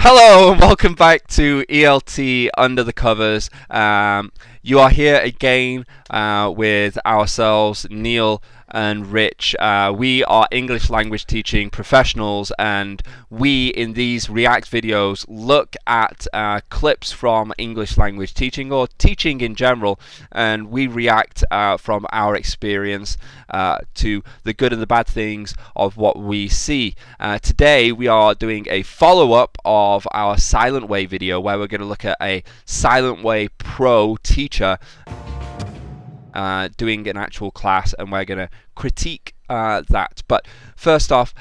Hello and welcome back to ELT Under the Covers. You are here again with ourselves, Neil and Rich. We are English language teaching professionals, and we in these React videos look at clips from English language teaching or teaching in general, and we react from our experience to the good and the bad things of what we see. Today we are doing a follow-up of our Silent Way video where we're going to look at a Silent Way Pro teacher doing an actual class, and we're going to critique that. But first off,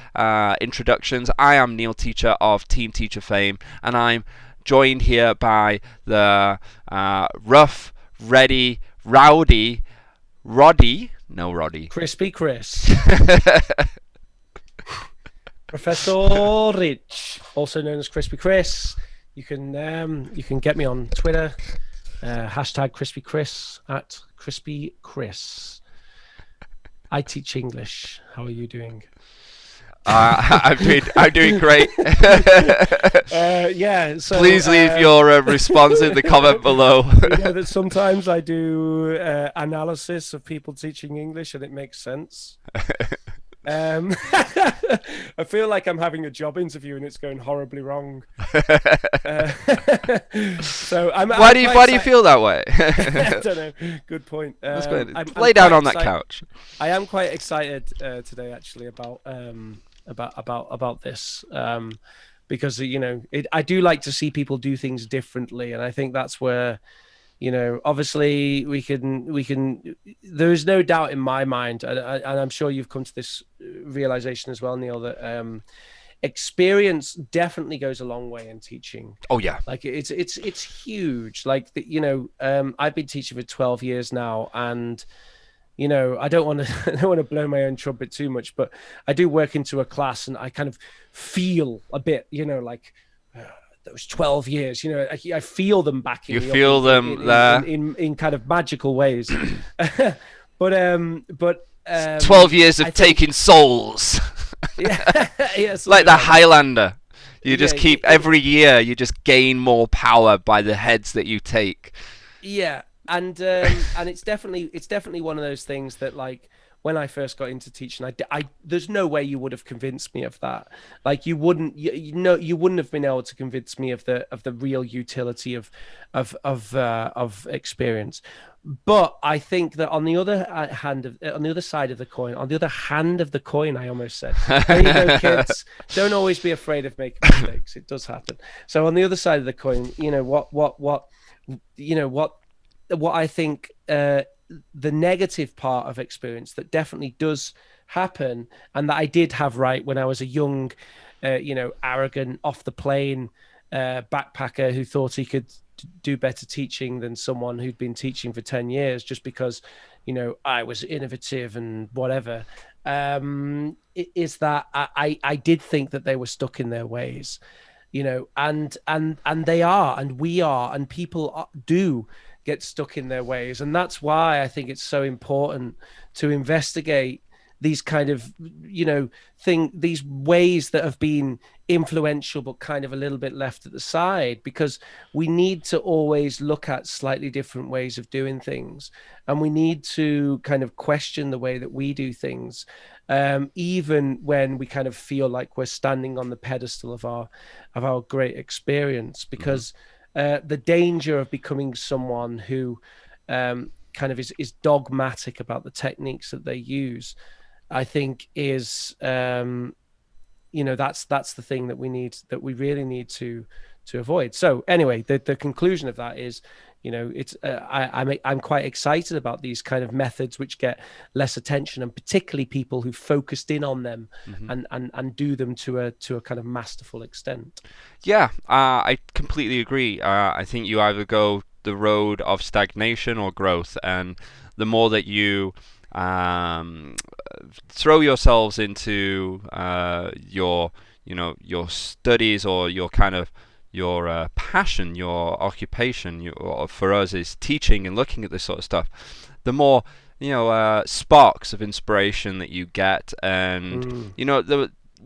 introductions. I am Neil, teacher of Team Teacher fame, and I'm joined here by the rough, ready, rowdy, Roddy. Crispy Chris. Professor Rich, also known as Crispy Chris. You can get me on Twitter, hashtag Crispy Chris, at Crispy Chris. I teach English. How are you doing? I'm doing great. Yeah. So please leave your response in the comment below. You know that sometimes I do analysis of people teaching English, and it makes sense. I feel like I'm having a job interview and it's going horribly wrong. So why do you feel that way? I don't know. Good point. Lay down on that couch. I am quite excited today, actually, about this, because I do like to see people do things differently, and I think that's where. Obviously we can. There is no doubt in my mind, and I'm sure you've come to this realization as well, Neil, that experience definitely goes a long way in teaching. Oh yeah, like it's huge. Like I've been teaching for 12 years now, and I don't want to blow my own trumpet too much, but I do work into a class, and I kind of feel a bit, like. Those 12 years, I feel them back. You feel them there in kind of magical ways. but 12 years of taking souls. Yeah, like the Highlander. You just keep every year. You just gain more power by the heads that you take. Yeah, and it's definitely one of those things that, like, when I first got into teaching, I there's no way you would have convinced me of that. Like, you wouldn't have been able to convince me of the real utility of experience. But I think that on the other hand of the coin, I almost said, there you go, kids. Don't always be afraid of making mistakes. It does happen. So on the other side of the coin, what I think. The negative part of experience that definitely does happen, and that I did have right when I was a young, arrogant, off the plane backpacker who thought he could do better teaching than someone who'd been teaching for 10 years just because, I was innovative and whatever, is that I did think that they were stuck in their ways, and they are, and we are, and people do get stuck in their ways. And that's why I think it's so important to investigate these kind of, these ways that have been influential but kind of a little bit left at the side, because we need to always look at slightly different ways of doing things, and we need to kind of question the way that we do things, even when we kind of feel like we're standing on the pedestal of our great experience, because the danger of becoming someone who kind of is dogmatic about the techniques that they use, I think is, that's the thing that we really need to avoid. So anyway, the conclusion of that is, it's I'm quite excited about these kind of methods which get less attention, and particularly people who focused in on them and do them to a kind of masterful extent. Yeah, I completely agree. I think you either go the road of stagnation or growth, and the more that you throw yourselves into your studies, or your kind of your passion, your occupation, for us is teaching and looking at this sort of stuff, the more sparks of inspiration that you get, and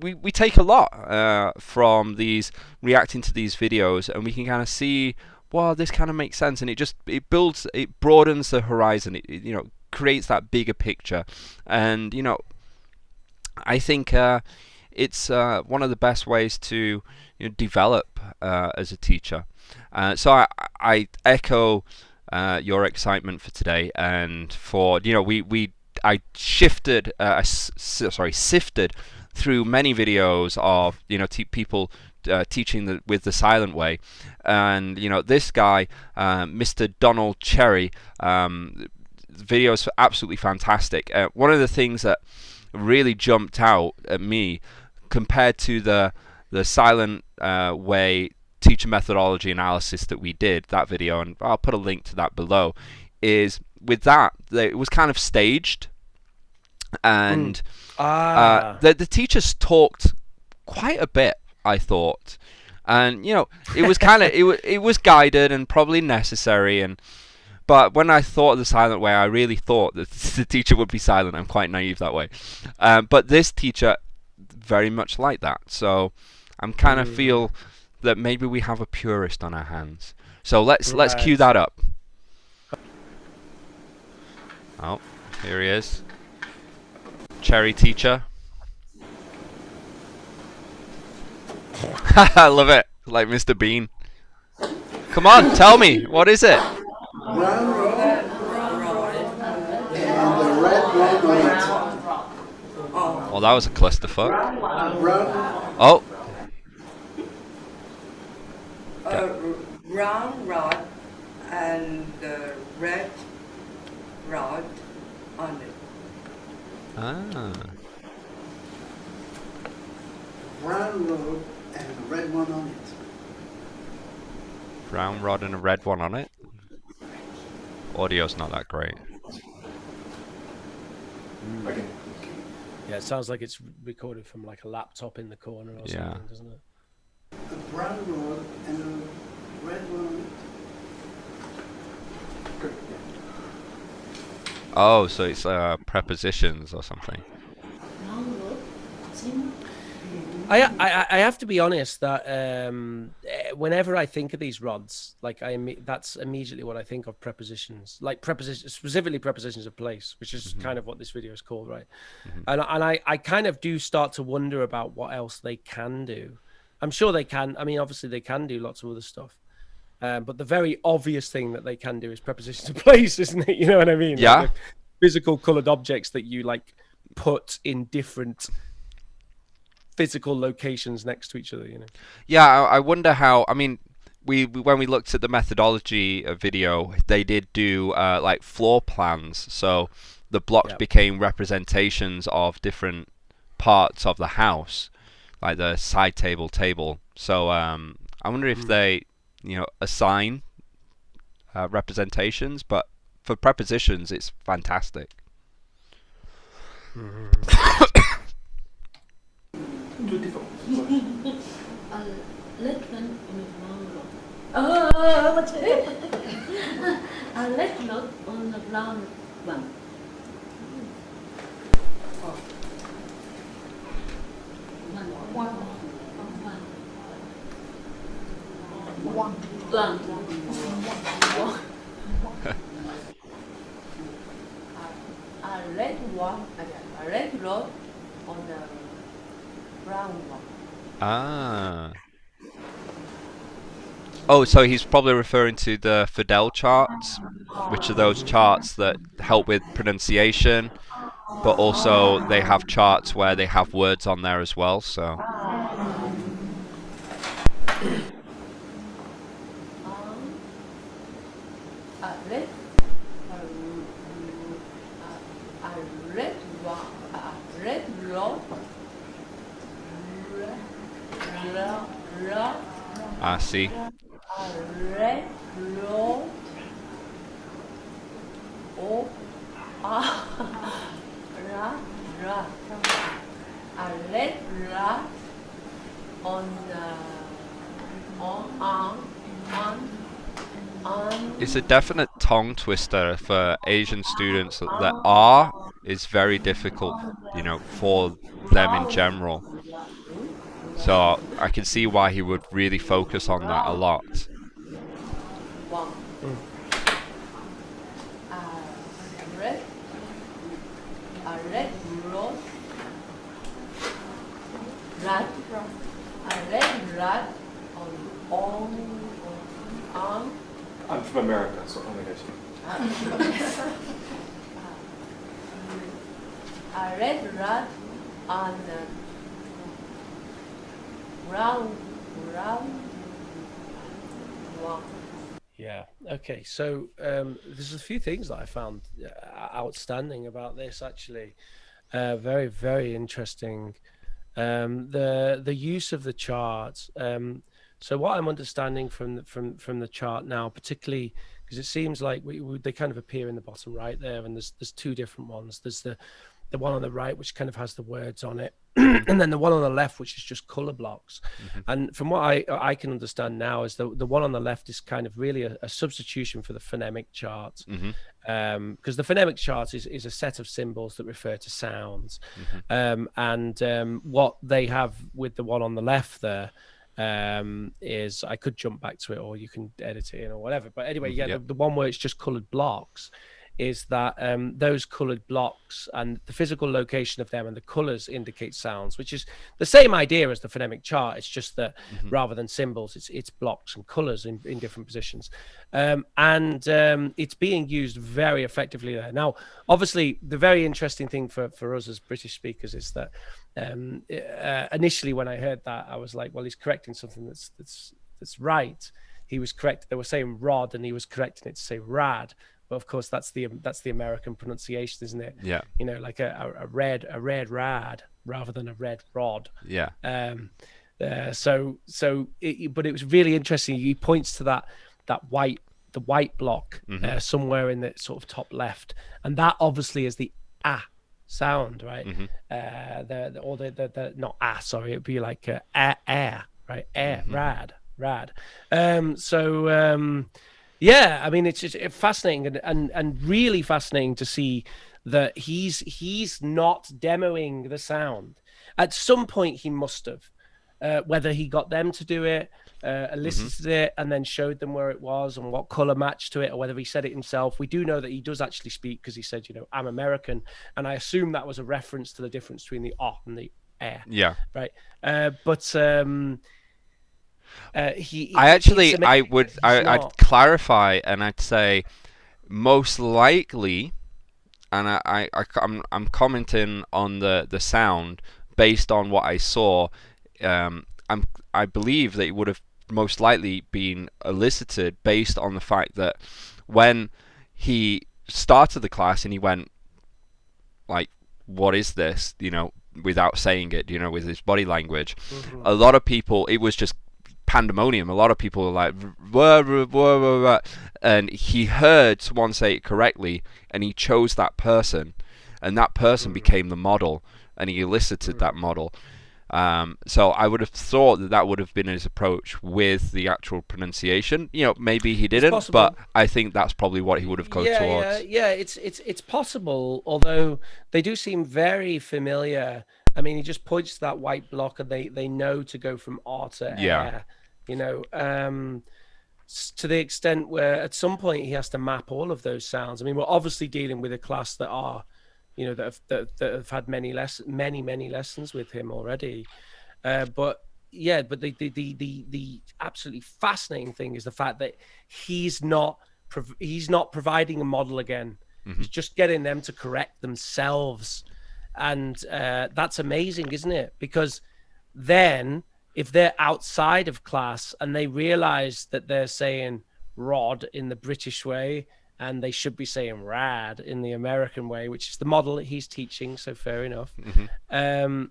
we take a lot from these reacting to these videos, and we can kind of see, well, this kind of makes sense, and it broadens the horizon. It creates that bigger picture, and I think it's one of the best ways to develop as a teacher. So I echo your excitement for today, and for I sifted through many videos of people teaching with the silent way, and this guy, Mr. Donald Cherry, videos are absolutely fantastic. One of the things that really jumped out at me compared to the silent way teacher methodology analysis that we did, that video, and I'll put a link to that below, is with that it was kind of staged, and the teachers talked quite a bit, I thought, and it was kind of it was guided and probably necessary, but when I thought of the silent way, I really thought that the teacher would be silent. I'm quite naive that way, but this teacher very much like that, so I'm kind of feel that maybe we have a purist on our hands. So let's cue that up. Oh, here he is. Cherry teacher. I love it. Like Mr. Bean. Come on, tell me. What is it? Brown road and the red one on it. Oh, that was a clusterfuck. Brown, Oh. Brown rod and the red rod on it. Ah. brown road and a red one on it. Brown rod and a red one on it. Audio's not that great. Yeah, it sounds like it's recorded from like a laptop in the corner or something, doesn't it? A brown road and a red one on it. Oh, so it's prepositions or something. I have to be honest that whenever I think of these rods, like that's immediately what I think of: prepositions, like prepositions, specifically prepositions of place, which is kind of what this video is called, right? And I kind of do start to wonder about what else they can do. I'm sure they can. I mean, obviously they can do lots of other stuff, but the very obvious thing that they can do is prepositions of place, isn't it? You know what I mean? Yeah. Like physical colored objects that you like put in different physical locations next to each other, you know. Yeah, I wonder how. I mean, we when we looked at the methodology video, they did do like floor plans, so the blocks became representations of different parts of the house, like the side table. So I wonder if they, assign representations, but for prepositions, it's fantastic. Beautiful. Let them on the brown let not on the brown one. A red rod on the brown one. Ah. Oh, so he's probably referring to the Fidel charts, which are those charts that help with pronunciation, but also they have charts where they have words on there as well, so. Red rod. I see. A red rod. Oh, a red rod on the on. It's a definite tongue twister for Asian students. That R is very difficult, for them in general. So I can see why he would really focus on that a lot. One. Red. A red rose. Rat. A red rat on arm. I'm from America, so only guys. A red rat on round one. Yeah. Okay. So there's a few things that I found outstanding about this. Actually, very very interesting. The use of the charts. So what I'm understanding from the chart now, particularly because it seems like they kind of appear in the bottom right there, and there's two different ones. There's the one on the right, which kind of has the words on it, and then the one on the left, which is just color blocks. And from what I can understand now, is the one on the left is kind of really a substitution for the phonemic chart, because the phonemic chart is a set of symbols that refer to sounds, and what they have with the one on the left there is, I could jump back to it, or you can edit it in or whatever. But anyway, the one where it's just colored blocks is that those colored blocks and the physical location of them and the colors indicate sounds, which is the same idea as the phonemic chart. It's just that rather than symbols, it's blocks and colors in different positions. And it's being used very effectively there. Now, obviously, the very interesting thing for us as British speakers is that initially when I heard that, I was like, well, he's correcting something that's right. He was correct. They were saying rod, and he was correcting it to say rad. But of course, that's the American pronunciation, isn't it? Yeah. You know, like a red rad rather than a red rod. Yeah. But it was really interesting. He points to the white block somewhere in the sort of top left, and that obviously is the sound, right? The not sorry, it'd be like air, right? Air, rad. Yeah, I mean, it's just fascinating and really fascinating to see that he's not demoing the sound. At some point, he must have, whether he got them to do it, elicited it, and then showed them where it was and what color matched to it, or whether he said it himself. We do know that he does actually speak, because he said, you know, I'm American, and I assume that was a reference to the difference between the and the air. Yeah. Right. I'd clarify, and I'd say most likely, and I'm commenting on the sound based on what I saw. I believe that it would have most likely been elicited based on the fact that when he started the class and he went like, what is this, you know, without saying it, you know, with his body language, a lot of people, it was just pandemonium. A lot of people were like, wah, wah, wah, wah, wah. And he heard someone say it correctly, and he chose that person, and that person became the model, and he elicited that model. So I would have thought that would have been his approach with the actual pronunciation. You know, maybe he didn't, but I think that's probably what he would have gone towards. Yeah, it's possible, although they do seem very familiar. I mean, he just points to that white block, and they know to go from R to air. You know, to the extent where at some point he has to map all of those sounds. I mean, we're obviously dealing with a class that are, you know, that have had many lessons with him already. But the absolutely fascinating thing is the fact that he's not providing a model again. He's just getting them to correct themselves. And that's amazing, isn't it? Because then if they're outside of class and they realize that they're saying rod in the British way, and they should be saying rad in the American way, which is the model that he's teaching, so fair enough, then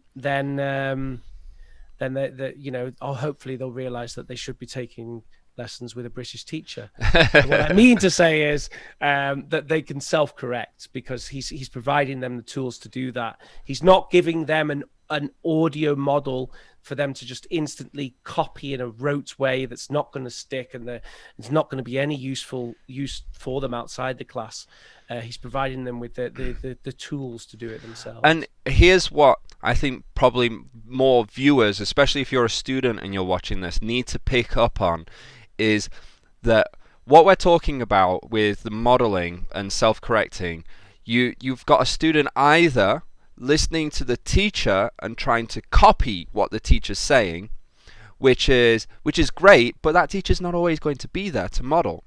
they you know, hopefully they'll realize that they should be taking lessons with a British teacher. What I mean to say is that they can self-correct, because he's providing them the tools to do that. He's not giving them an audio model for them to just instantly copy in a rote way that's not going to stick, and it's not going to be any use for them outside the class. He's providing them with the tools to do it themselves. And here's what I think probably more viewers, especially if you're a student and you're watching this, need to pick up on is that what we're talking about with the modeling and self-correcting, you've got a student either listening to the teacher and trying to copy what the teacher's saying, which is great, but that teacher's not always going to be there to model.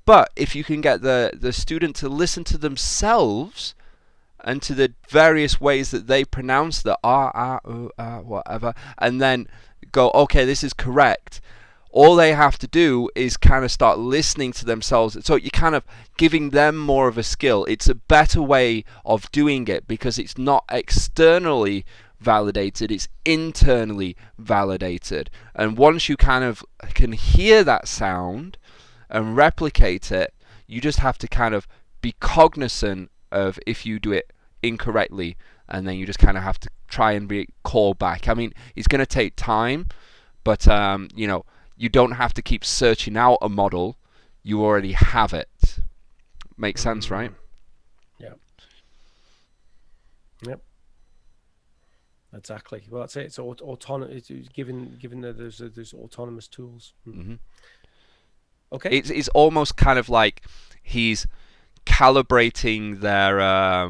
But if you can get the student to listen to themselves and to the various ways that they pronounce the whatever, and then go, okay, this is correct. All they have to do is kind of start listening to themselves. So you're kind of giving them more of a skill. It's a better way of doing it because it's not externally validated, it's internally validated. And once you kind of can hear that sound and replicate it, you just have to kind of be cognizant of if you do it incorrectly, and then you just kind of have to try and recall back. I mean, it's going to take time, but you don't have to keep searching out a model. You already have it. Makes sense, right? Yeah. Yep. Exactly. Well, that's it. It's autonomous. It's given that there's autonomous tools. Mm-hmm. Okay. It's almost kind of like he's calibrating their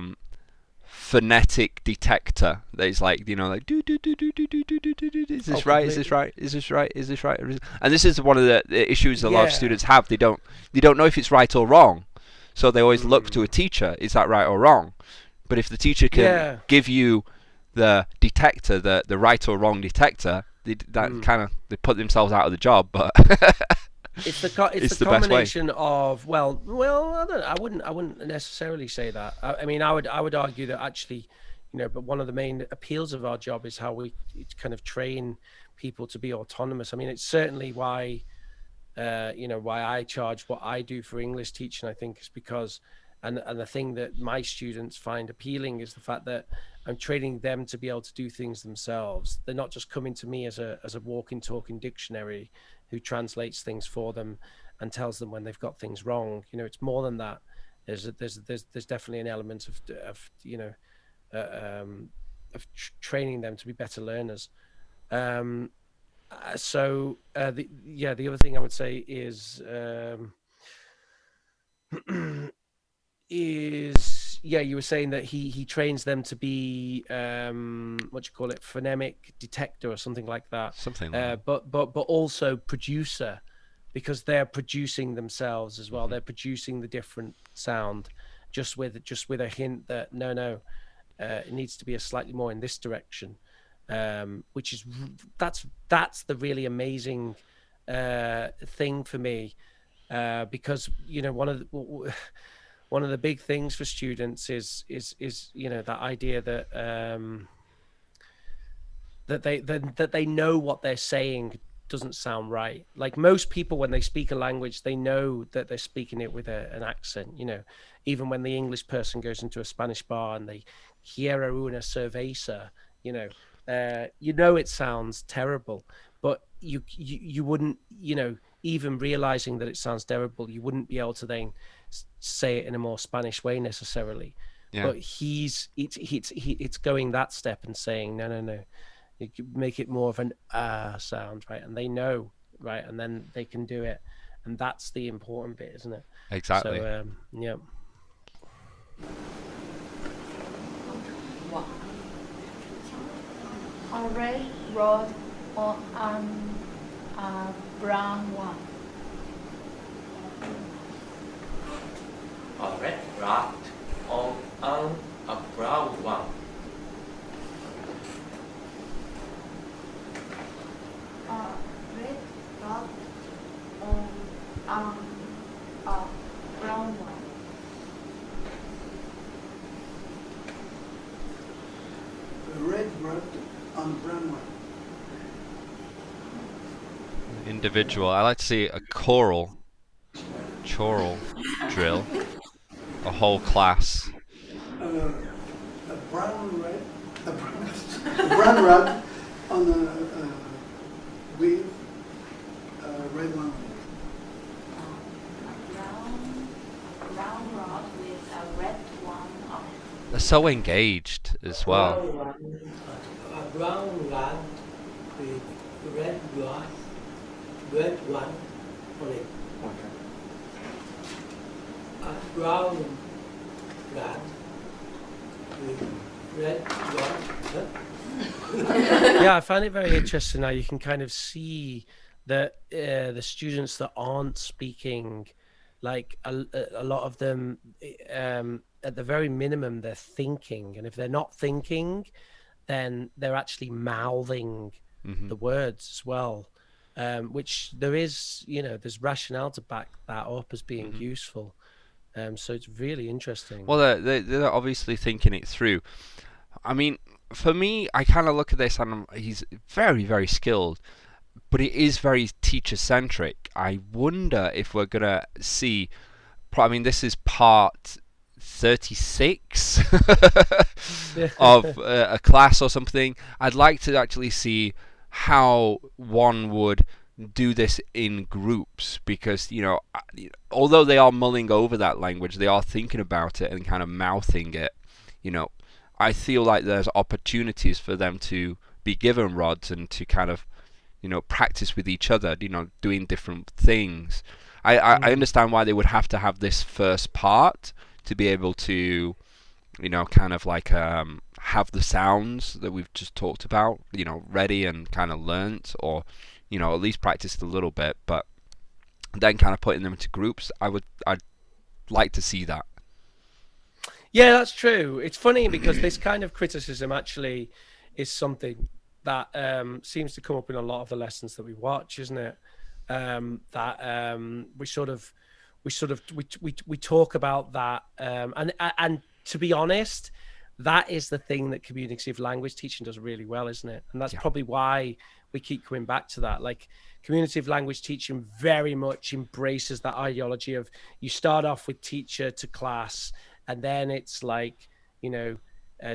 phonetic detector. There's like, like do do do do do do do do do. Is this right? Is this right? Is this right? Is this right? And this is one of the issues a lot of students have. They don't know if it's right or wrong, so they always look to a teacher. Is that right or wrong? But if the teacher can give you the detector, the right or wrong detector, they put themselves out of the job. But it's the combination of well, I wouldn't necessarily say that. I mean, I would argue that actually, but one of the main appeals of our job is how we kind of train people to be autonomous. I mean, it's certainly why, why I charge what I do for English teaching. I think is because, and the thing that my students find appealing is the fact that I'm training them to be able to do things themselves. They're not just coming to me as a walking, talking dictionary who translates things for them and tells them when they've got things wrong. It's more than that. There's definitely an element of training them to be better learners. The other thing I would say is you were saying that he trains them to be phonemic detector or something like that. But also producer, because they're producing themselves as well. Mm-hmm. They're producing the different sound, just with a hint that no, it needs to be a slightly more in this direction. Which is that's the really amazing thing for me, because one of the big things for students is that idea that they know what they're saying doesn't sound right. Like most people, when they speak a language, they know that they're speaking it with an accent. Even when the English person goes into a Spanish bar and they quiero una cerveza, it sounds terrible, but you wouldn't, even realizing that it sounds terrible, you wouldn't be able to then say it in a more Spanish way necessarily. Yeah. But it's going that step and saying no, you make it more of an sound, right? And they know, right? And then they can do it, and that's the important bit, isn't it? Exactly. So yeah. A red rod or a brown one. A red rod on a brown one. A red rod on a brown one. A red rod on brown one. Individual. I like to see a choral drill. A whole class. A brown red. A brown. brown rod on a with a red one. A brown rod with a red one on it. They're so engaged as well. A brown rod with red one on it. A brown rod with red one. Yeah, I find it very interesting how you can kind of see that the students that aren't speaking, like a lot of them, at the very minimum, they're thinking, and if they're not thinking, then they're actually mouthing the words as well, which there is, there's rationale to back that up as being useful. So it's really interesting. Well, they're obviously thinking it through. I mean, for me, I kind of look at this and he's very, very skilled, but it is very teacher-centric. I wonder if we're going to see... I mean, this is part 36 of a class or something. I'd like to actually see how one would do this in groups, because although they are mulling over that language, they are thinking about it and kind of mouthing it. I feel like there's opportunities for them to be given rods and to kind of practice with each other, doing different things. I understand why they would have to have this first part to be able to kind of like have the sounds that we've just talked about ready and kind of learnt, or at least practiced a little bit, but then kind of putting them into groups. I'd like to see that. Yeah, that's true. It's funny because this kind of criticism actually is something that seems to come up in a lot of the lessons that we watch, isn't it? That we talk about that, and to be honest, that is the thing that communicative language teaching does really well, isn't it? And that's probably why we keep coming back to that. Like, communicative language teaching very much embraces that ideology of you start off with teacher to class, and then it's like,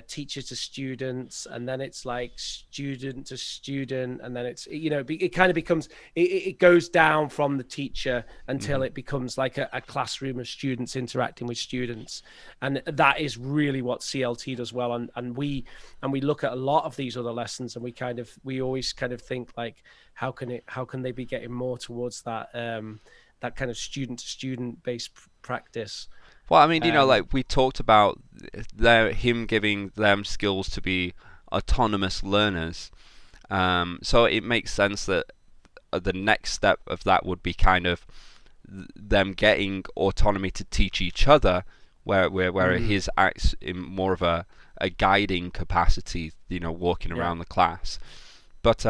teacher to students, and then it's like student to student, and then it's it kind of becomes it goes down from the teacher until it becomes like a classroom of students interacting with students, and that is really what CLT does well. And we look at a lot of these other lessons, and we always kind of think like, how can they be getting more towards that that kind of student to student based practice. Well, I mean, like we talked about him giving them skills to be autonomous learners. So it makes sense that the next step of that would be kind of them getting autonomy to teach each other, where his acts in more of a guiding capacity, walking around the class. But,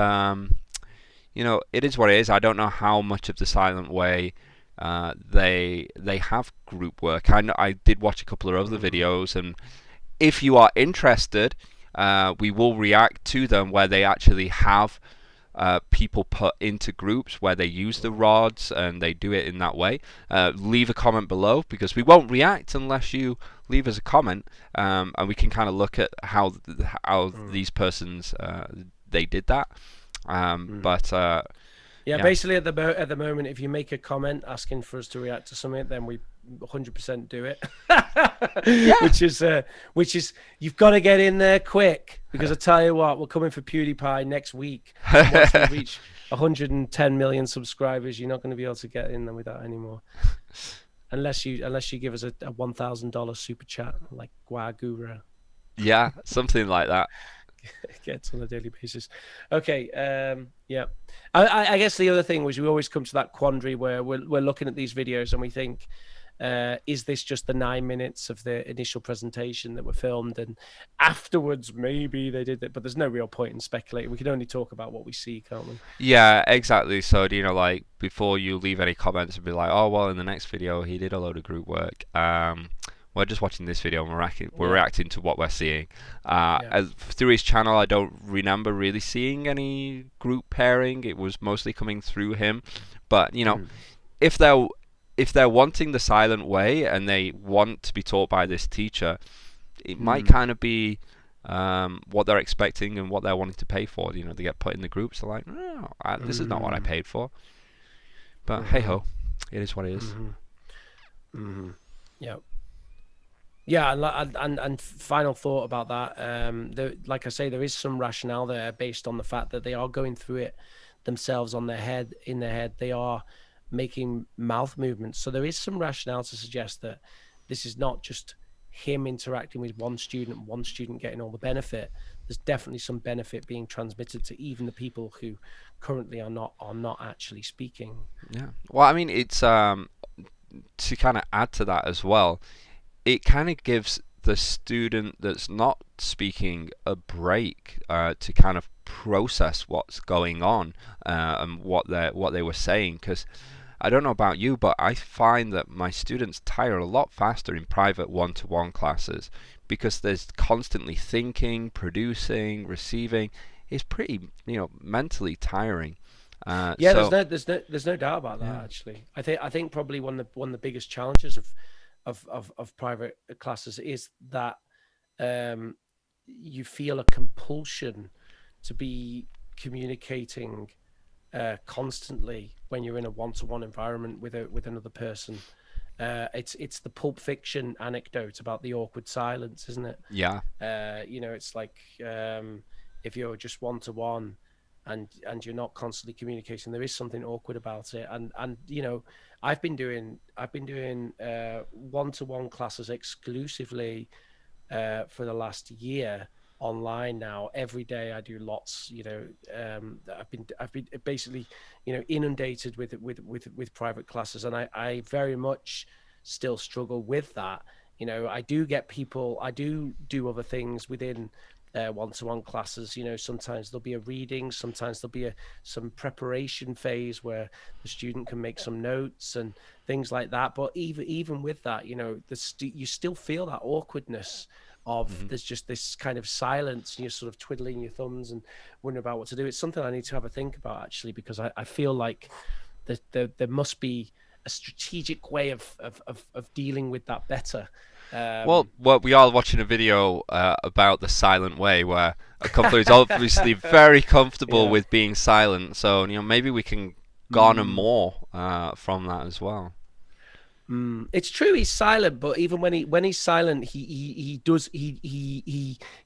it is what it is. I don't know how much of the silent way they have group work. I did watch a couple of other videos, and if you are interested, we will react to them where they actually have people put into groups where they use the rods and they do it in that way. Leave a comment below, because we won't react unless you leave us a comment, and we can kind of look at how these persons they did that. But basically at the moment, if you make a comment asking for us to react to something, then we 100% do it. which is you've got to get in there quick, because I tell you what, we're coming for PewDiePie next week. Once we reach 110 million subscribers, you're not going to be able to get in there with that anymore, unless you give us a $1,000 super chat like Guagura. Yeah, something like that. Gets on a daily basis. Okay. I guess the other thing was we always come to that quandary where we're looking at these videos and we think, is this just the 9 minutes of the initial presentation that were filmed, and afterwards maybe they did it, but there's no real point in speculating. We can only talk about what we see, can't we? Yeah, exactly. So like before you leave any comments and be like, oh well, in the next video he did a load of group work. We're just watching this video and we're reacting to what we're seeing. Through his channel, I don't remember really seeing any group pairing. It was mostly coming through him. But if they're wanting the silent way and they want to be taught by this teacher, it might kind of be what they're expecting and what they're wanting to pay for. You know, they get put in the groups. They're like, no, this is not what I paid for. But hey ho, it is what it is. Yeah. Yeah, and final thought about that. Like I say, there is some rationale there based on the fact that they are going through it themselves in their head. They are making mouth movements, so there is some rationale to suggest that this is not just him interacting with one student getting all the benefit. There's definitely some benefit being transmitted to even the people who currently are not actually speaking. Yeah. Well, I mean, it's to kind of add to that as well. It kind of gives the student that's not speaking a break to kind of process what's going on and what they were saying. Because I don't know about you, but I find that my students tire a lot faster in private one-to-one classes because there's constantly thinking, producing, receiving. It's pretty, mentally tiring. Yeah, there's no doubt about that. Actually, I think probably one of the biggest challenges of private classes is that you feel a compulsion to be communicating constantly when you're in a one-to-one environment with another person. It's the Pulp Fiction anecdote about the awkward silence, isn't it? Yeah. It's like if you're just one-to-one and you're not constantly communicating, there is something awkward about it. And I've been doing one-to-one classes exclusively for the last year online now. Every day I do lots. I've been basically inundated with private classes, and I very much still struggle with that. I do get people. I do other things within one-to-one classes. Sometimes there'll be a reading, sometimes there'll be some preparation phase where the student can make some notes and things like that. But even with that, you still feel that awkwardness of there's just this kind of silence, and you're sort of twiddling your thumbs and wondering about what to do. It's something I need to have a think about, actually, because I feel like there must be a strategic way of dealing with that better. Well, we are watching a video about the silent way, where a couple is obviously very comfortable with being silent. So maybe we can garner more from that as well. It's true, he's silent, but even when he's silent, he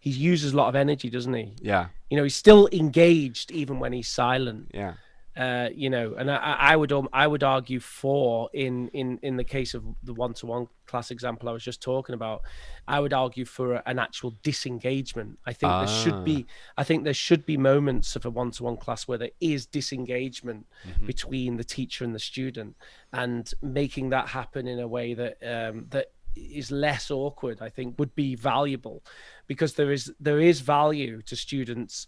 uses a lot of energy, doesn't he? Yeah. He's still engaged even when he's silent. Yeah. And I would argue for in the case of the one-to-one class example I was just talking about, I would argue for an actual disengagement. I think there should be moments of a one-to-one class where there is disengagement between the teacher and the student, and making that happen in a way that that is less awkward, I think, would be valuable, because there is value to students,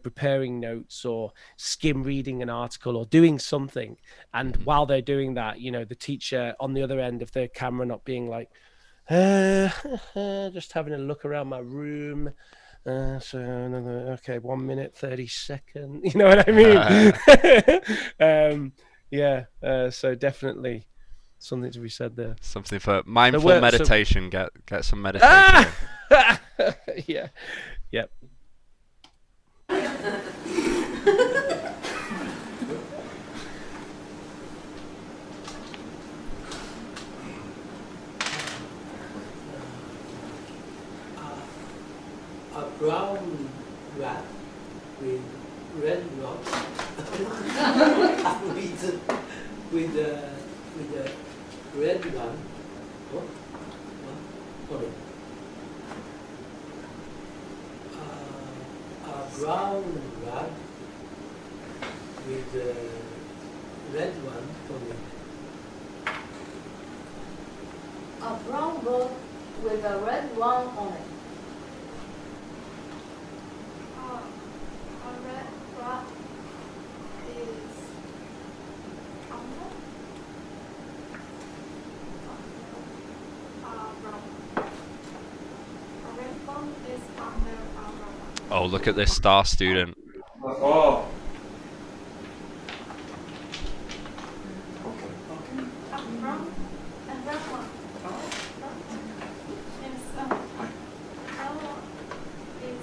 preparing notes or skim reading an article or doing something. And while they're doing that, the teacher on the other end of their camera not being like, just having a look around my room. Okay, 1 minute, 30 seconds. You know what I mean? So definitely something to be said there. Something for mindful meditation. Get some meditation. Yeah. Yep. A brown rat with red knots with the red one. Sorry. A brown rat with the red one on it. A brown bird with a red one on it. A red rat is under. Brown. A red one is under a brown. Oh, look at this star student. Oh. Brown and red one. Brown is brown one is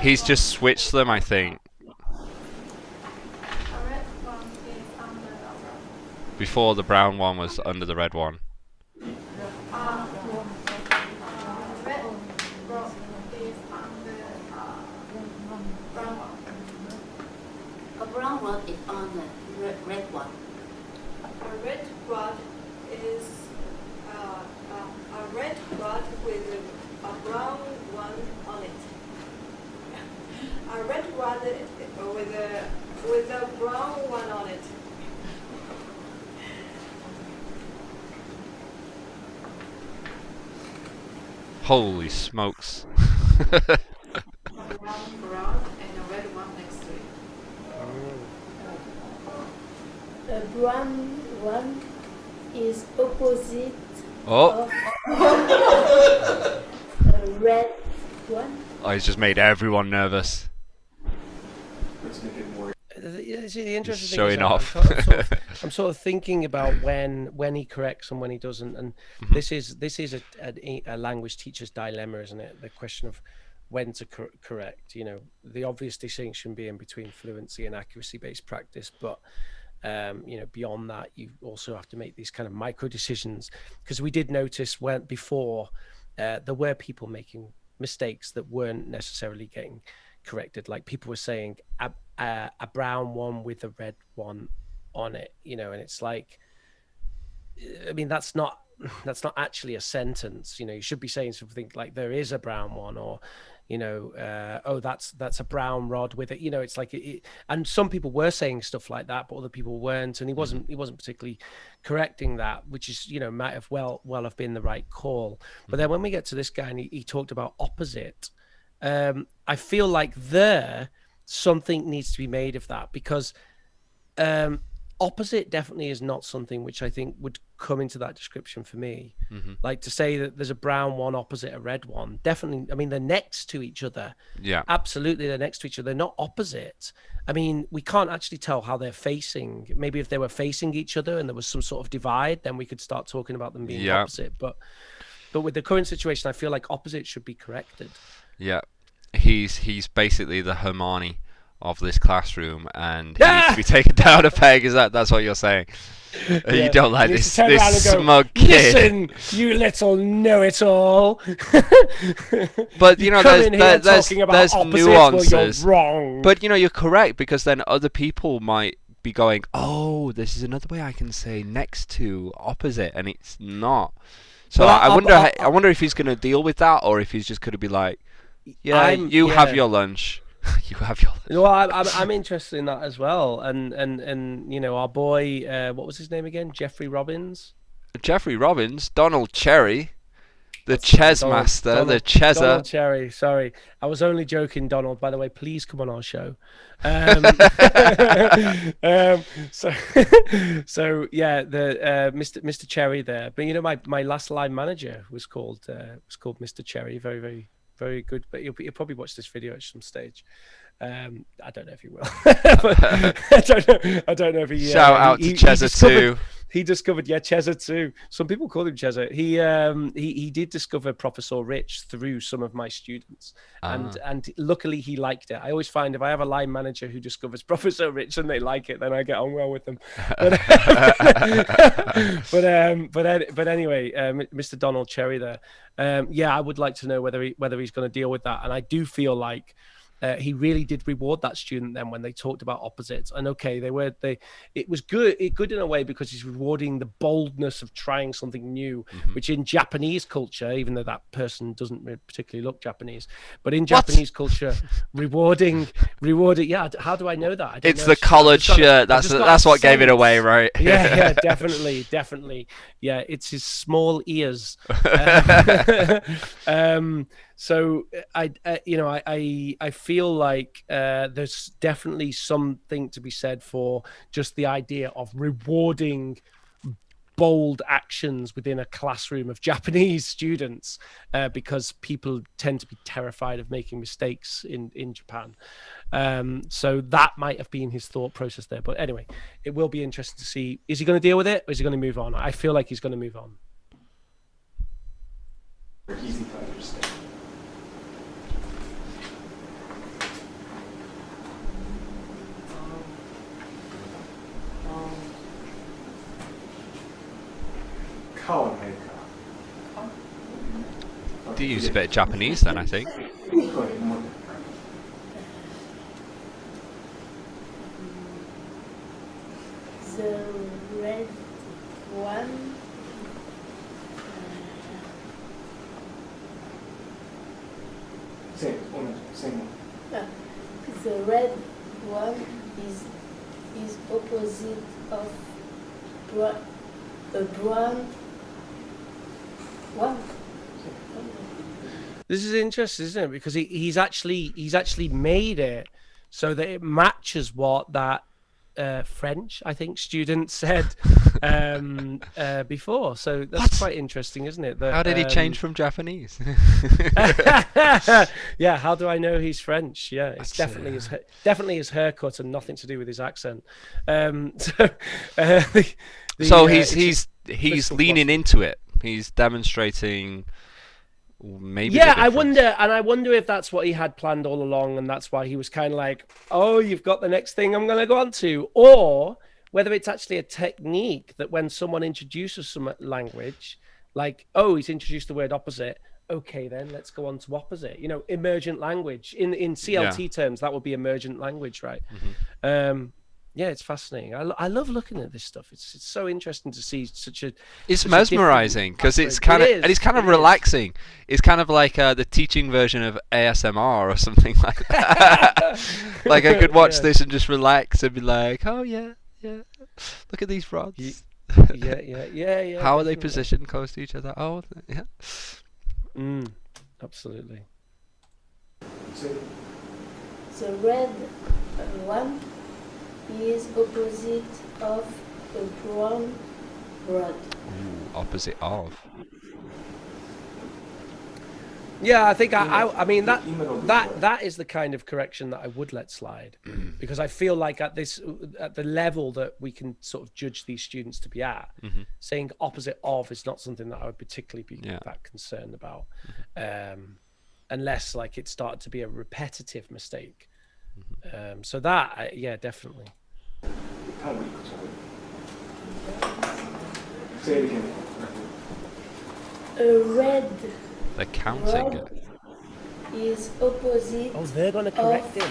He's just switched them, I think. A red one is under the brown. Before the brown one was under the red one. Red rod is under brown one. A brown rod is on the red one. A red rod is a red rod with a brown one on it. A red rod with a brown one on it. Holy smokes. A brown rod and a red one next to it. A brown one is opposite Oh. of a red one. Oh, he's just made everyone nervous. See, the interesting He's thing showing is off. I'm sort of thinking about when he corrects and when he doesn't, and this is a language teacher's dilemma, isn't it? The question of when to correct. You know, the obvious distinction being between fluency and accuracy-based practice, but you know, beyond that, you also have to make these kind of micro decisions, because we did notice when before there were people making mistakes that weren't necessarily getting corrected. Like people were saying a brown one with a red one on it, you know, and it's like, I mean, that's not actually a sentence. You know, you should be saying something like there is a brown one, or you know, oh, that's a brown rod with it. You know, it's like and some people were saying stuff like that, but other people weren't, and he wasn't particularly correcting that, which is, you know, might have well have been the right call. But then when we get to this guy and he talked about opposite, I feel like something needs to be made of that, because opposite definitely is not something which I think would come into that description for me. Like to say that there's a brown one opposite a red one, definitely. I mean, they're next to each other. Yeah, absolutely, they're next to each other. They're not opposite. I mean, we can't actually tell how they're facing. Maybe if they were facing each other and there was some sort of divide, then we could start talking about them being opposite. But with the current situation, I feel like opposite should be corrected. Yeah, he's basically the Hermione of this classroom, and he needs to be taken down a peg. Is that's what you're saying? You don't like this smug kid. Listen, you little know-it-all. But you know, there's nuances. Well, you're wrong. But you know, you're correct, because then other people might be going, "Oh, this is another way I can say next to, opposite," and it's not. So I wonder if he's going to deal with that, or if he's just going to be like, "Yeah, you have your lunch." You have your lunch. Well, I'm interested in that as well, and you know, our boy, what was his name again? Jeffrey Robbins, Donald Cherry, the Ches Master, the Chezzer. Donald Cherry. Sorry, I was only joking, Donald. By the way, please come on our show. So yeah, the Mr. Cherry there. But you know, my last line manager was called Mr. Cherry. Very, very, very good. But you'll probably watch this video at some stage. I don't know if he will. But I don't know if he. Shout out to Chezzer too. He discovered, Chezzer too. Some people call him Chezzer. He did discover Professor Rich through some of my students, and luckily he liked it. I always find if I have a line manager who discovers Professor Rich and they like it, then I get on well with them. But anyway, Mr. Donald Cherry there. I would like to know whether he's going to deal with that, and I do feel like. He really did reward that student then when they talked about opposites. And okay, it was good in a way, because he's rewarding the boldness of trying something new, which in Japanese culture, even though that person doesn't particularly look Japanese, but in Japanese culture, rewarding. Yeah, how do I know that? I don't it's know. the collared shirt. That's what gave it away, right? Yeah, definitely. Yeah, it's his small ears. So I feel like there's definitely something to be said for just the idea of rewarding bold actions within a classroom of Japanese students, because people tend to be terrified of making mistakes in Japan. So that might have been his thought process there. But anyway, it will be interesting to see, is he going to deal with it, or is he going to move on? I feel like he's going to move on. Easy to understand. Kawan hay ka. Do use a bit of Japanese then, I think. The red one. Same one. The red one is opposite of a brown one. This is interesting, isn't it? Because he's actually made it so that it matches what that French, I think, student said before. So that's quite interesting, isn't it? That, How did he change from Japanese? Yeah, how do I know he's French? Yeah, it's definitely his haircut and nothing to do with his accent. So he's leaning into it. He's demonstrating. Maybe yeah, I wonder if that's what he had planned all along, and that's why he was kind of like, "Oh, you've got the next thing I'm going to go on to," or whether it's actually a technique that when someone introduces some language, like, "Oh, he's introduced the word opposite. Okay, then let's go on to opposite." You know, emergent language in CLT terms, that would be emergent language, right? Mm-hmm. Yeah, it's fascinating. I love looking at this stuff. It's so interesting to see such a. It's mesmerizing because it's kind of relaxing. It's kind of like the teaching version of ASMR or something like that. Like I could watch this and just relax and be like, oh yeah, look at these rods. Yeah. How are they positioned close to each other? Oh yeah. Absolutely. The red one is opposite of a brown rod. Opposite of. Yeah, I think I mean that is the kind of correction that I would let slide, because I feel like at the level that we can sort of judge these students to be at, saying opposite of is not something that I would particularly be that concerned about, unless like it started to be a repetitive mistake. So that definitely. Say it again. A red They're counting it. Is opposite. Oh, they're going to correct him.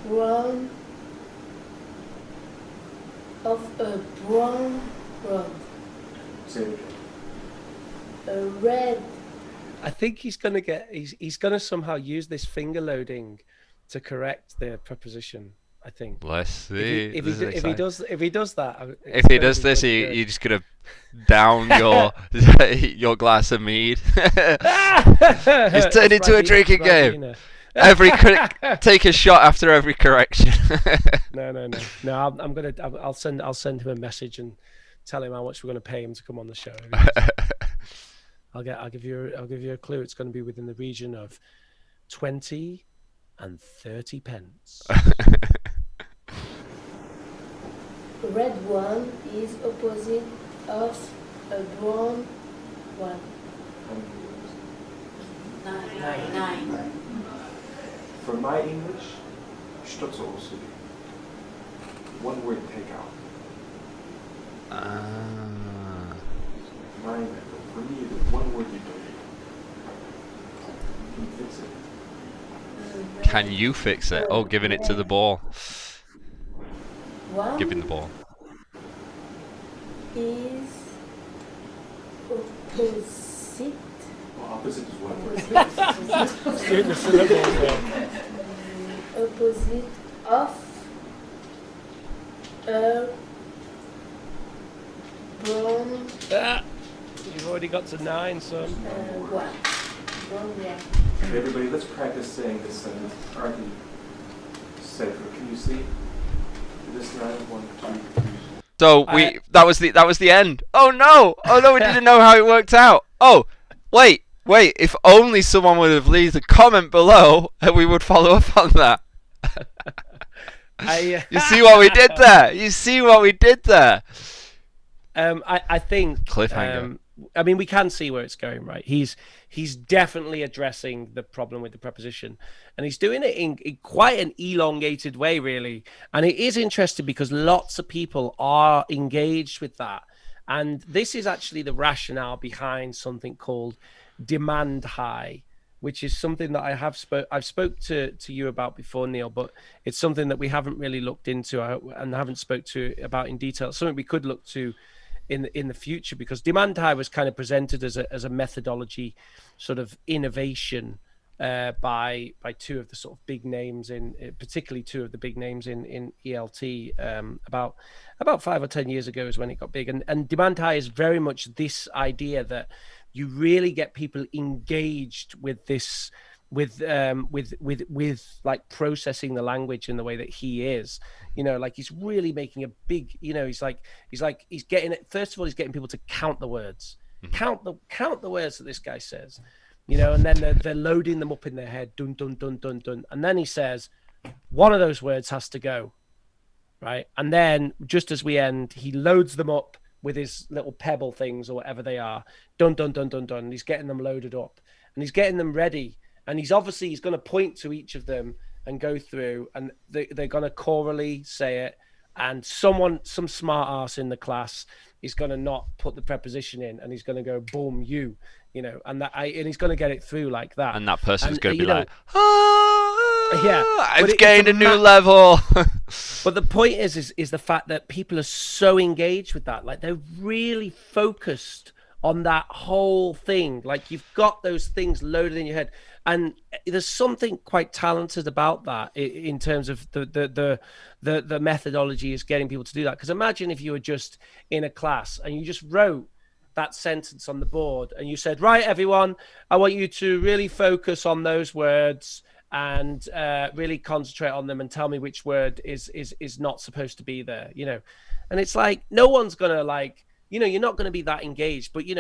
Brown of a brown rod. Say it again. A red. I think he's going to somehow use this finger loading to correct the preposition. I think. Let's see. If he does that. If he does this, you're just gonna down your glass of mead. It's turned into a drinking game. Take a shot after every correction. No. I'll send him a message and tell him how much we're going to pay him to come on the show. I'll give you a clue. It's going to be within the region of 20 and 30 pence. Red one is opposite of a brown one. 9. For my English, stutzel also. One word take out. Mine, for me, the one word you don't. Can you fix it? Can you fix it? Oh, giving it to the ball. One Giving the ball. Is opposite. Well, opposite is one word. Doing the syllables there. Opposite of a brown. You've already got to 9, son. One, yeah. Okay, everybody, let's practice saying this sentence. Arthur said, can you see? This 9, 1, 2, 3. So that was the end. Oh no! We didn't know how it worked out. Oh, wait! If only someone would have left a comment below, and we would follow up on that. You see what we did there? I think cliffhanger. I mean, we can see where it's going, right? He's definitely addressing the problem with the preposition, and he's doing it in quite an elongated way, really. And it is interesting because lots of people are engaged with that, And this is actually the rationale behind something called demand high, which is something that I've spoke to you about before, Neil, but it's something that we haven't really looked into and haven't spoke to about in detail. Something we could look to in the future, because demand high was kind of presented as a methodology sort of innovation by two of the sort of big names particularly two of the big names in ELT about 5 or 10 years ago is when it got big. And demand high is very much this idea that you really get people engaged with this, with like processing the language in the way that he is, like he's really making a big, he's getting it. First of all, he's getting people to count the words, count the words that this guy says, and then they're loading them up in their head, dun dun dun dun dun, and then he says one of those words has to go, right? And then just as we end, he loads them up with his little pebble things or whatever they are, dun dun dun dun dun. And he's getting them loaded up and he's getting them ready. And he's going to point to each of them and go through, and they're going to chorally say it. And some smart ass in the class is going to not put the preposition in, and he's going to go, boom, you, and he's going to get it through like that. And that person's going to be like, yeah, I've gained a new level. But the point is the fact that people are so engaged with that. Like, they're really focused on that whole thing. Like, you've got those things loaded in your head, and there's something quite talented about that in terms of the methodology is getting people to do that. Because imagine if you were just in a class and you just wrote that sentence on the board and you said, right, everyone, I want you to really focus on those words and really concentrate on them and tell me which word is not supposed to be there, and it's like, no one's gonna, like, you're not going to be that engaged, but you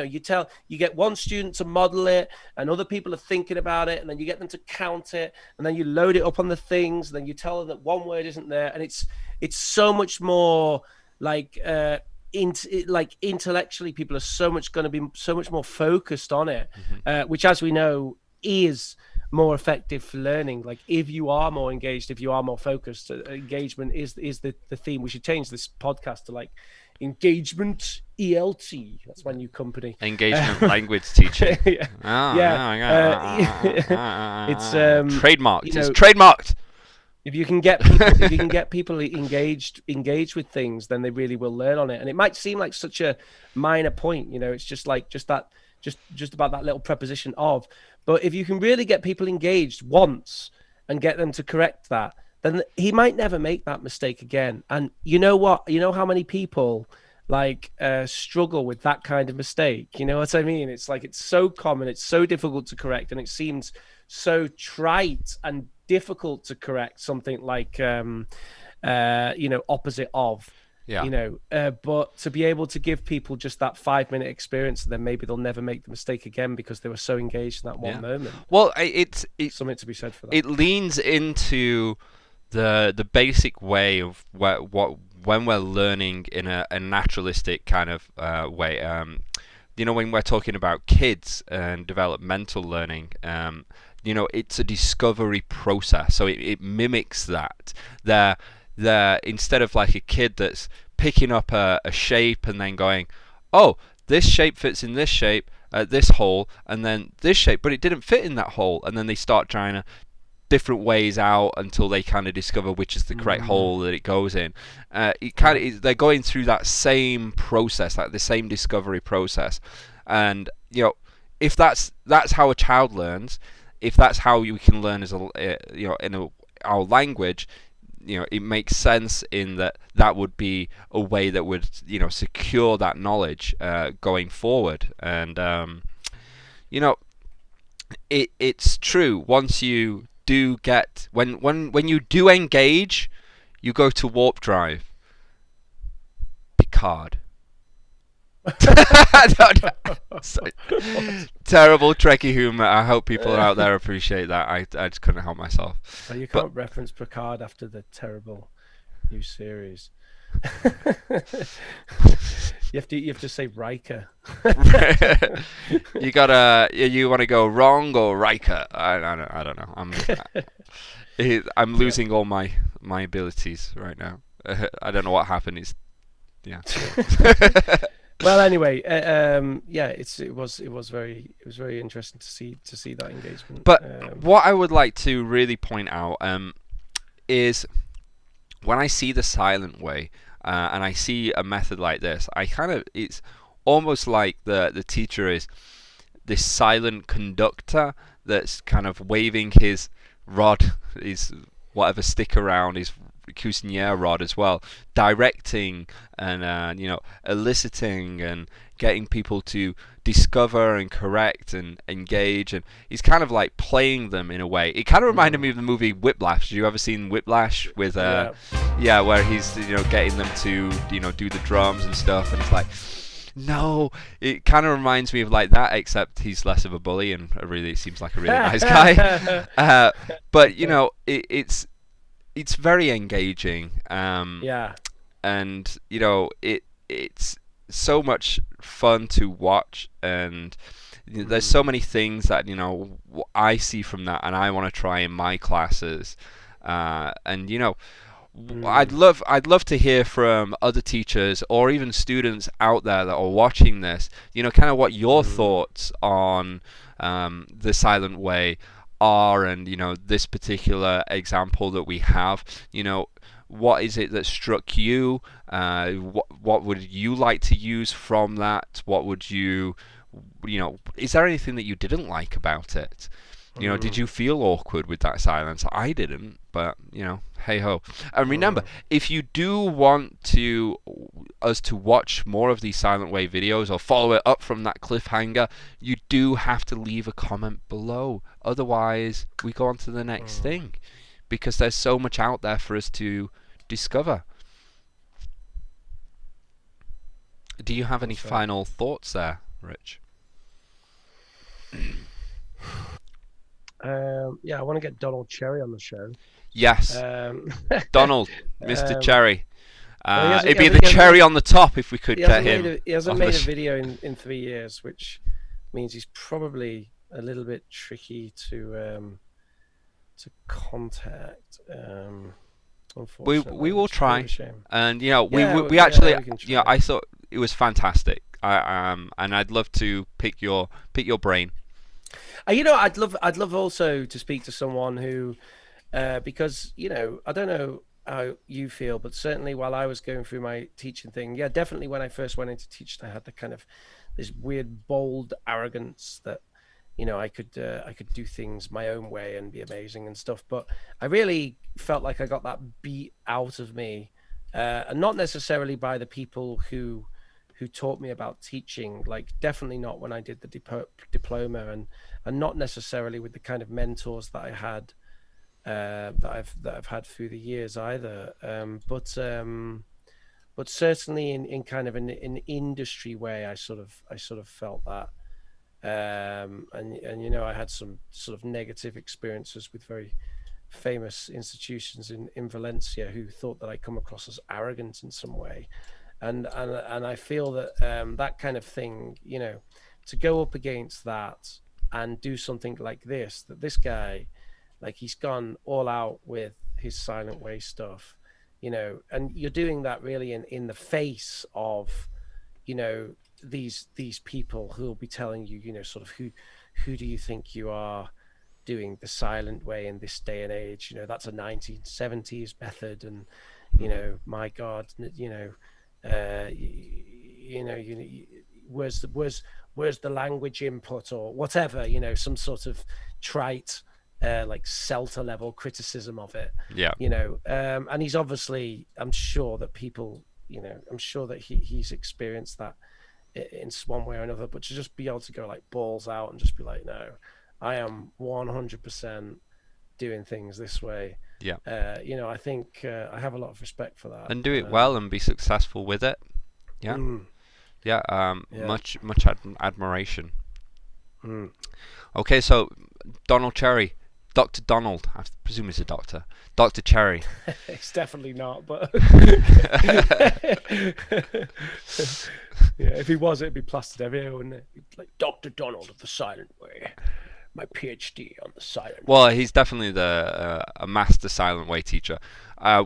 get one student to model it and other people are thinking about it, and then you get them to count it, and then you load it up on the things, and then you tell them that one word isn't there, and it's so much more like intellectually, people are going to be so much more focused on it, which, as we know, is more effective for learning. Like, if you are more engaged, if you are more focused, engagement is the theme. We should change this podcast to like engagement ELT. That's my new company. Engagement language teaching. Yeah. It's trademarked. It's trademarked. If you can get people engaged with things, then they really will learn on it. And it might seem like such a minor point, it's just about that little preposition of. But if you can really get people engaged once and get them to correct that, then he might never make that mistake again. And you know what? You know how many people struggle with that kind of mistake? You know what I mean? It's like, it's so common, it's so difficult to correct, and it seems so trite and difficult to correct something like opposite of. Yeah. But to be able to give people just that 5-minute experience, then maybe they'll never make the mistake again because they were so engaged in that one moment. Well, it's something to be said for that. It leans into the basic way of when we're learning in a naturalistic kind of way. When we're talking about kids and developmental learning, it's a discovery process. So it mimics that. Instead of like a kid that's picking up a shape and then going, oh, this shape fits in this shape, this hole, and then this shape, but it didn't fit in that hole, and then they start trying to different ways out until they kind of discover which is the correct hole that it goes in. They're going through that same process, like the same discovery process, and if that's how a child learns, if that's how you can learn as our language. It makes sense in that would be a way that would, secure that knowledge going forward. And, it's true. Once you do get, when you do engage, you go to warp drive. Picard. Terrible Trekkie humor. I hope people out there appreciate that. I just couldn't help myself. So you can't reference Picard after the terrible new series. you have to say Riker. You want to go wrong or Riker? I don't know. I'm losing all my abilities right now. I don't know what happened. Well, anyway, yeah, it was very interesting to see that engagement. But what I would like to really point out is when I see the silent way and I see a method like this, it's almost like the teacher is this silent conductor that's kind of waving his rod, his whatever stick around, his cuisiniere rod as well, directing and eliciting and getting people to discover and correct and engage, and he's kind of like playing them in a way. It kind of reminded me of the movie Whiplash. Have you ever seen Whiplash with where he's getting them to do the drums and stuff, and it's like, no, it kind of reminds me of like that, except he's less of a bully and really seems like a really nice guy. But it's very engaging. Yeah. And it's so much fun to watch, and there's so many things that I see from that, and I want to try in my classes. I'd love to hear from other teachers or even students out there that are watching this, kind of what your thoughts on the silent way are, and this particular example that we have. What is it that struck you? What would you like to use from that? What would is there anything that you didn't like about it? Did you feel awkward with that silence? I didn't, but hey ho. And remember, if you do want us to watch more of these silent way videos or follow it up from that cliffhanger, you do have to leave a comment below. Otherwise, we go on to the next thing, because there's so much out there for us to discover. Do you have any final thoughts there, Rich? Yeah, I want to get Donald Cherry on the show. Yes, Donald, Mr. Cherry. Well, it'd be the cherry on the top if we could get him. He hasn't made a video in 3 years, which means he's probably a little bit tricky to contact. Unfortunately, we will try, and we actually, we can try. I thought it was fantastic. And I'd love to pick your brain. I'd love also to speak to someone who, because I don't know how you feel, but certainly while I was going through my teaching thing, definitely when I first went into teaching, I had the kind of this weird bold arrogance that I could do things my own way and be amazing and stuff. But I really felt like I got that beat out of me, and not necessarily by the people who taught me about teaching, like definitely not when I did the diploma, and not necessarily with the kind of mentors that I had, that I've had through the years either. But certainly in kind of an industry way, I sort of felt that. And I had some sort of negative experiences with very famous institutions in Valencia who thought that I come across as arrogant in some way. And I feel that that kind of thing, to go up against that and do something like this, that this guy, like, he's gone all out with his silent way stuff, and you're doing that really in the face of, these people who will be telling you, sort of who do you think you are, doing the silent way in this day and age? That's a 1970s method, and my God, where's the language input or whatever, some sort of trite like CELTA level criticism of it. And he's obviously, I'm sure that people, I'm sure that he's experienced that in one way or another, but to just be able to go like balls out and just be like, no, I am 100% doing things this way. I think I have a lot of respect for that, and do it well and be successful with it. Much admiration. Okay, so Donald Cherry, Dr. Donald, I presume he's a doctor, Dr. Cherry. It's definitely not, but if he was, it'd be plastered everywhere, wouldn't it? Like Dr. Donald of the silent way, my PhD on the silent way. Well, he's definitely a master silent way teacher.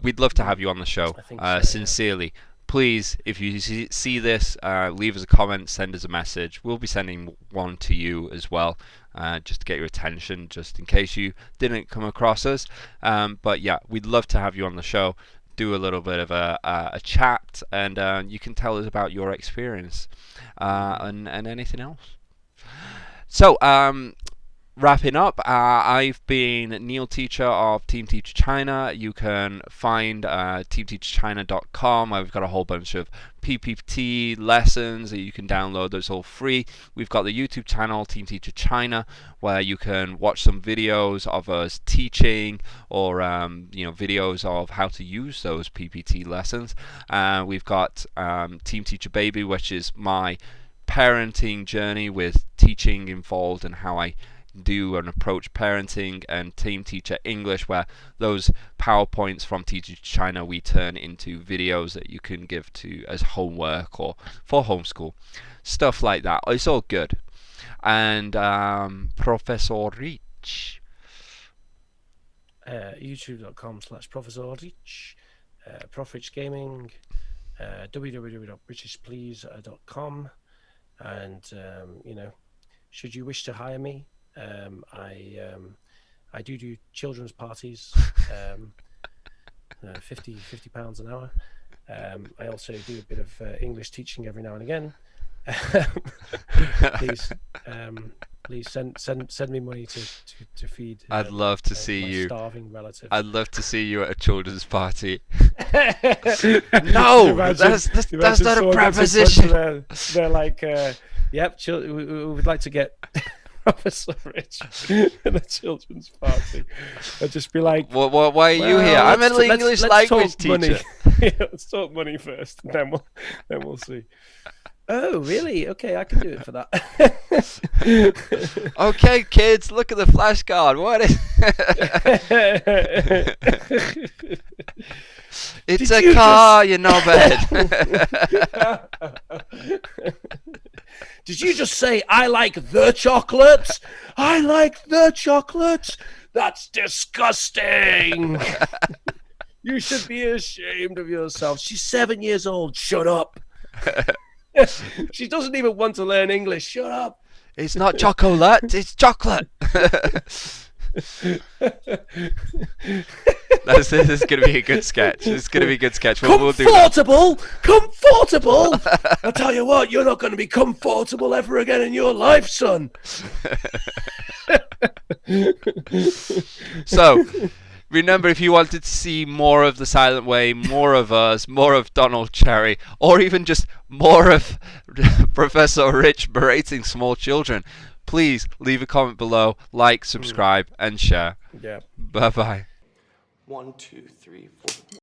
We'd love to have you on the show. I think so, sincerely. please, if you see this, leave us a comment, send us a message. We'll be sending one to you as well, just to get your attention, just in case you didn't come across us. But yeah, we'd love to have you on the show, do a little bit of a chat, and you can tell us about your experience and anything else. So, wrapping up, I've been Neil, teacher of Team Teacher China. You can find teamteacherchina.com. I've got a whole bunch of PPT lessons that you can download. Those all free. We've got the YouTube channel Team Teacher China, where you can watch some videos of us teaching, or videos of how to use those PPT lessons. We've got Team Teacher Baby, which is my parenting journey with teaching involved and how I do and approach parenting, and Team Teacher English, where those PowerPoints from Teacher China we turn into videos that you can give to as homework or for homeschool, stuff like that. It's all good. And Professor Rich, youtube.com/Professor Rich, Prof Rich Gaming, www.britishplease.com, and should you wish to hire me, I do children's parties, 50 pounds an hour. I also do a bit of English teaching every now and again. Please send me money to feed. I'd love to see my you. Starving relatives. I'd love to see you at a children's party. No, that's not a preposition. They're like, yep, we would like to get Professor Rich at a children's party. I'd just be like, why are you here? I'm an English language teacher. Yeah, let's talk money first, and then we'll see. Oh, really? Okay, I can do it for that. Okay, kids, look at the flashcard. What is? It's a car, you knobhead. Did you just say I like the chocolates? I like the chocolates. That's disgusting. You should be ashamed of yourself. She's 7 years old. Shut up. She doesn't even want to learn English. Shut up. It's not chocolate, it's chocolate. This is going to be a good sketch. It's going to be a good sketch. We'll do that. Comfortable. I tell you what, you're not going to be comfortable ever again in your life, son. So, remember, if you wanted to see more of The Silent Way, more of us, more of Donald Cherry, or even just more of Professor Rich berating small children, please leave a comment below, like, subscribe, and share. Yeah. Bye-bye. 1, 2, 3, 4.